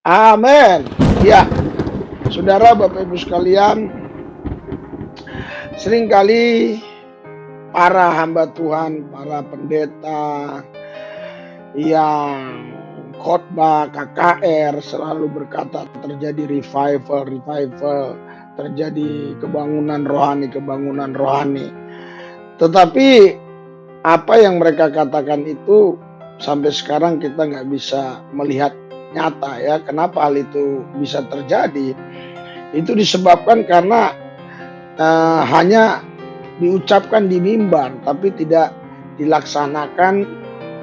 Amin. Ya, saudara, Bapak Ibu sekalian, seringkali para hamba Tuhan, para pendeta yang khotbah KKR selalu berkata terjadi revival, terjadi kebangunan rohani. Tetapi apa yang mereka katakan itu sampai sekarang kita nggak bisa melihat nyata ya. Kenapa hal itu bisa terjadi? Itu disebabkan karena hanya diucapkan di mimbar, tapi tidak dilaksanakan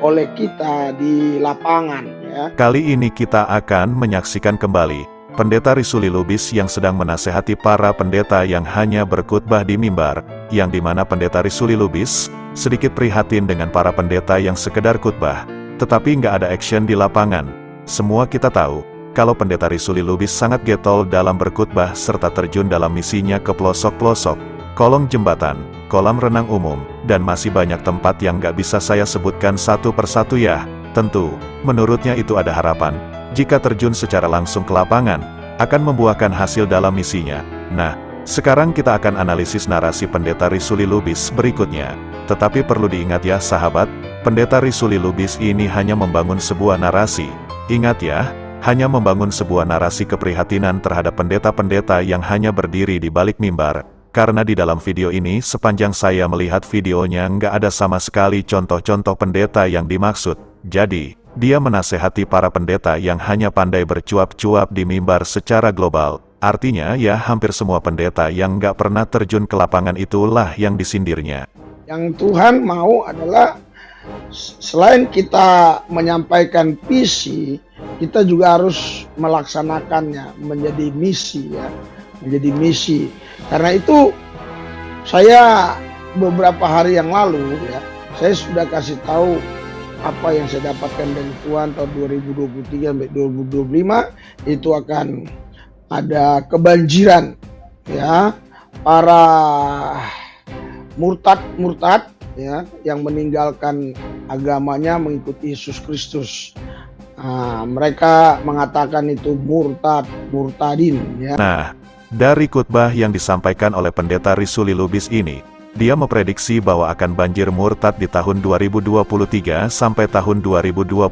oleh kita di lapangan ya. Kali ini kita akan menyaksikan kembali Pendeta Risuli Lubis yang sedang menasehati para pendeta yang hanya berkhotbah di mimbar, yang dimana Pendeta Risuli Lubis sedikit prihatin dengan para pendeta yang sekedar khotbah, tetapi nggak ada action di lapangan. Semua kita tahu, kalau Pendeta Risuli Lubis sangat getol dalam berkhotbah serta terjun dalam misinya ke pelosok-pelosok, kolong jembatan, kolam renang umum, dan masih banyak tempat yang nggak bisa saya sebutkan satu persatu ya. Tentu, menurutnya itu ada harapan, jika terjun secara langsung ke lapangan, akan membuahkan hasil dalam misinya. Nah, sekarang kita akan analisis narasi Pendeta Risuli Lubis berikutnya. Tetapi perlu diingat ya sahabat, Pendeta Risuli Lubis ini hanya membangun sebuah narasi. Ingat ya, hanya membangun sebuah narasi keprihatinan terhadap pendeta-pendeta yang hanya berdiri di balik mimbar. Karena di dalam video ini sepanjang saya melihat videonya nggak ada sama sekali contoh-contoh pendeta yang dimaksud. Jadi, dia menasehati para pendeta yang hanya pandai bercuap-cuap di mimbar secara global. Artinya ya hampir semua pendeta yang nggak pernah terjun ke lapangan itulah yang disindirnya. Yang Tuhan mau adalah selain kita menyampaikan visi, kita juga harus melaksanakannya menjadi misi ya. Menjadi misi. Karena itu saya beberapa hari yang lalu ya, saya sudah kasih tahu apa yang saya dapatkan dari Tuhan tahun 2023 sampai 2025 itu akan ada kebanjiran ya, para murtad ya yang meninggalkan agamanya mengikuti Yesus Kristus. Mereka mengatakan itu murtadin ya. Nah, dari khotbah yang disampaikan oleh Pendeta Risuli Lubis ini, dia memprediksi bahwa akan banjir murtad di tahun 2023 sampai tahun 2025.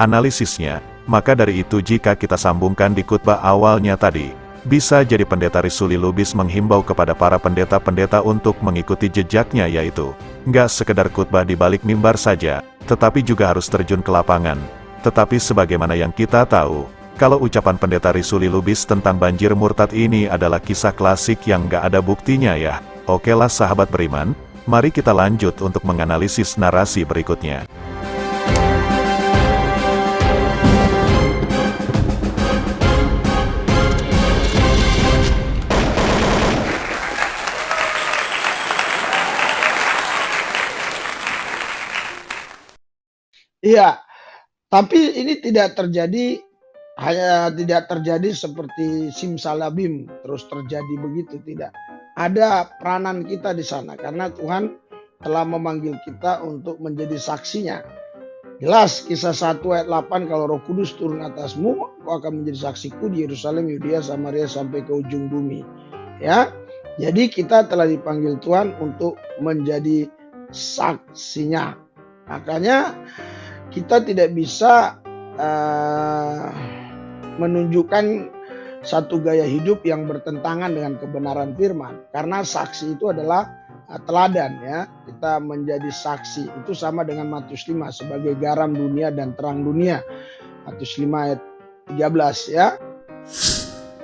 Analisisnya, maka dari itu jika kita sambungkan di khotbah awalnya tadi, bisa jadi Pendeta Risuli Lubis menghimbau kepada para pendeta-pendeta untuk mengikuti jejaknya, yaitu nggak sekedar khotbah di balik mimbar saja, tetapi juga harus terjun ke lapangan. Tetapi sebagaimana yang kita tahu, kalau ucapan Pendeta Risuli Lubis tentang banjir murtad ini adalah kisah klasik yang nggak ada buktinya ya. Oke lah sahabat beriman, mari kita lanjut untuk menganalisis narasi berikutnya. Iya, tapi ini tidak terjadi seperti simsalabim terus terjadi begitu, tidak. Ada peranan kita di sana karena Tuhan telah memanggil kita untuk menjadi saksinya. Jelas kisah 1 ayat 8, kalau Roh Kudus turun atasmu, kau akan menjadi saksiku di Yerusalem, Yudea, Samaria sampai ke ujung bumi. Ya. Jadi kita telah dipanggil Tuhan untuk menjadi saksinya. Makanya kita tidak bisa menunjukkan satu gaya hidup yang bertentangan dengan kebenaran firman. Karena saksi itu adalah teladan ya. Kita menjadi saksi. Itu sama dengan Matius 5 sebagai garam dunia dan terang dunia. Matius 5 ayat 13 ya.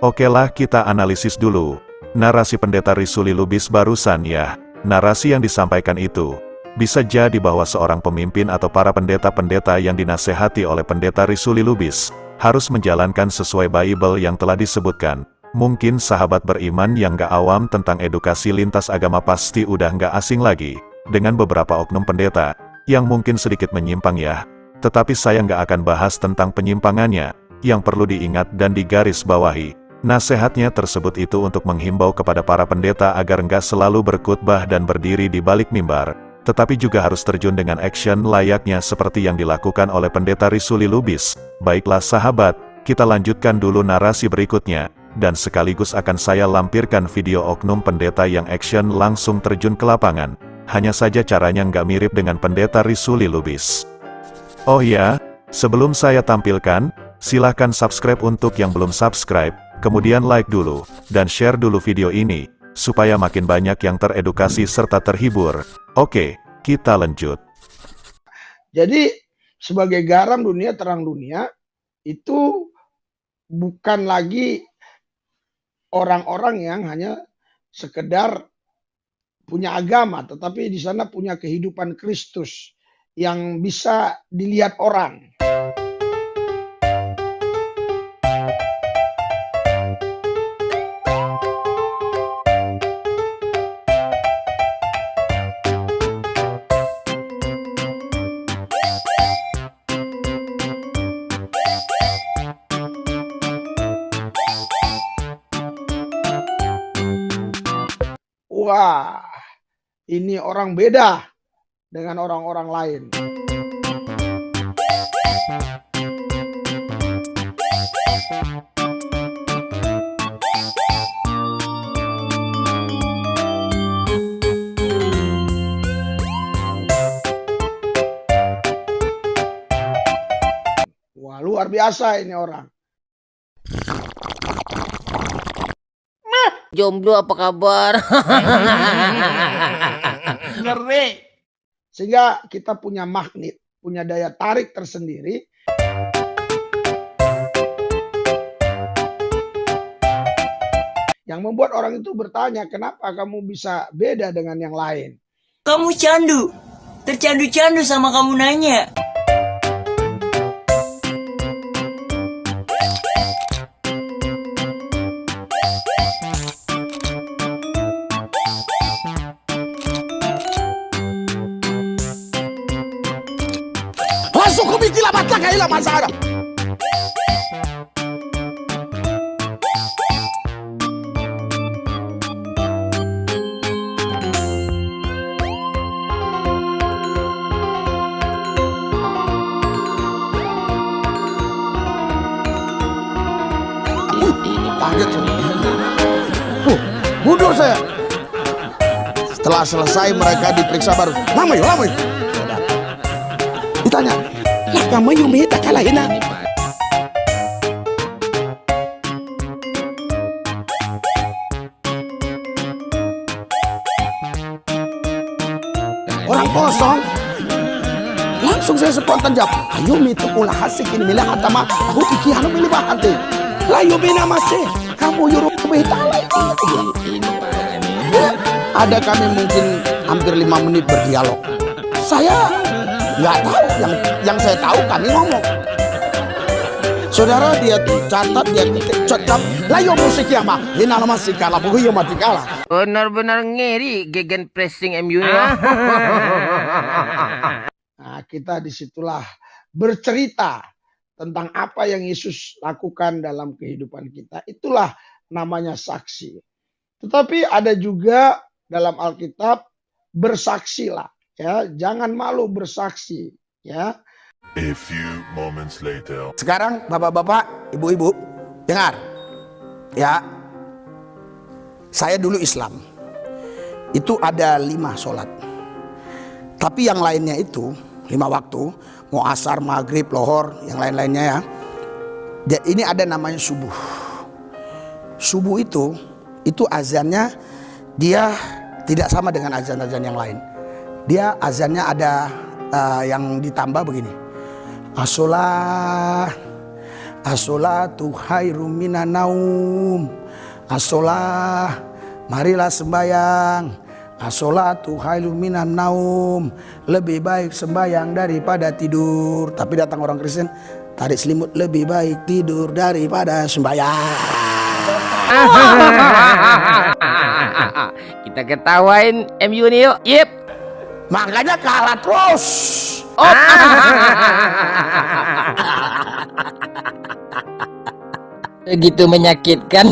Oke lah kita analisis dulu narasi Pendeta Risuli Lubis barusan ya. Narasi yang disampaikan itu bisa jadi bahwa seorang pemimpin atau para pendeta-pendeta yang dinasehati oleh Pendeta Risuli Lubis harus menjalankan sesuai Bible yang telah disebutkan. Mungkin sahabat beriman yang gak awam tentang edukasi lintas agama pasti udah gak asing lagi dengan beberapa oknum pendeta yang mungkin sedikit menyimpang ya. Tetapi saya gak akan bahas tentang penyimpangannya. Yang perlu diingat dan digaris bawahi, nasihatnya tersebut itu untuk menghimbau kepada para pendeta agar gak selalu berkhotbah dan berdiri di balik mimbar, tetapi juga harus terjun dengan action layaknya seperti yang dilakukan oleh Pendeta Risuli Lubis. Baiklah sahabat, kita lanjutkan dulu narasi berikutnya, dan sekaligus akan saya lampirkan video oknum pendeta yang action langsung terjun ke lapangan. Hanya saja caranya nggak mirip dengan pendeta Risuli Lubis. Oh ya, sebelum saya tampilkan, silahkan subscribe untuk yang belum subscribe, kemudian like dulu, dan share dulu video ini, supaya makin banyak yang teredukasi serta terhibur. Oke, kita lanjut. Jadi sebagai garam dunia, terang dunia, itu bukan lagi orang-orang yang hanya sekedar punya agama, tetapi di sana punya kehidupan Kristus yang bisa dilihat orang. Wah, ini orang beda dengan orang-orang lain. Wah, luar biasa ini orang. Jomblo apa kabar? Ngeri. Sehingga kita punya magnet, punya daya tarik tersendiri. Yang membuat orang itu bertanya, kenapa kamu bisa beda dengan yang lain? Kamu candu, tercandu-candu sama kamu nanya. Langsung kubikilah mata kailah masalah. Kaget saya. Mundur saya. Setelah selesai mereka diperiksa baru. Lama yuk. Ditanya, lah kamu yang minta kalahin ah? Orang kosong. Langsung saya spontan jawab, ayo mitu kula hasik ini milah atama aku iki anu milih bahante. Layo bina masih kamu yuru betalai. Ada kami mungkin hampir 5 menit berdialog. Saya nggak tahu, yang saya tahu kami ngomong. Saudara dia catat, dia cocok. Layo musik yang mah, ini nama musik kalah, buku yang mati kalah. Benar-benar ngeri gegen pressing MU nya. Nah, kita disitulah bercerita tentang apa yang Yesus lakukan dalam kehidupan kita. Itulah namanya saksi. Tetapi ada juga dalam Alkitab, bersaksilah. Ya, jangan malu bersaksi. Ya. A few moments later. Sekarang bapak-bapak, ibu-ibu, dengar. Ya, saya dulu Islam. Itu ada 5 sholat. Tapi yang lainnya itu 5 waktu, mau asar, maghrib, lohor, yang lain-lainnya ya. Ini ada namanya subuh. Subuh itu azannya dia tidak sama dengan azan-azan yang lain. Dia azannya ada yang ditambah begini. As-sholatu khairum minan naum. As-sholah, marilah sembahyang. As-sholatu khairum minan naum. Lebih baik sembahyang daripada tidur. Tapi datang orang Kristen, tarik selimut, lebih baik tidur daripada sembahyang. Kita ketawain MU nih yuk. Yep. Makanya kalah terus. Begitu menyakitkan.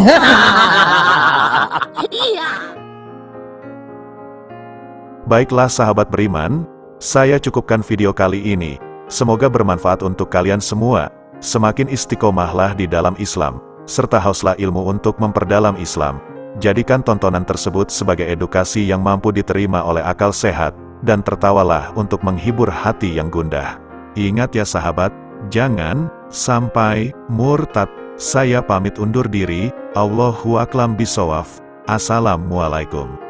Baiklah sahabat beriman, saya cukupkan video kali ini. Semoga bermanfaat untuk kalian semua. Semakin istiqomahlah di dalam Islam, serta hauslah ilmu untuk memperdalam Islam. Jadikan tontonan tersebut sebagai edukasi yang mampu diterima oleh akal sehat, dan tertawalah untuk menghibur hati yang gundah. Ingat ya sahabat, jangan sampai murtad. Saya pamit undur diri. Allahu a'lam bishawab. Assalamualaikum.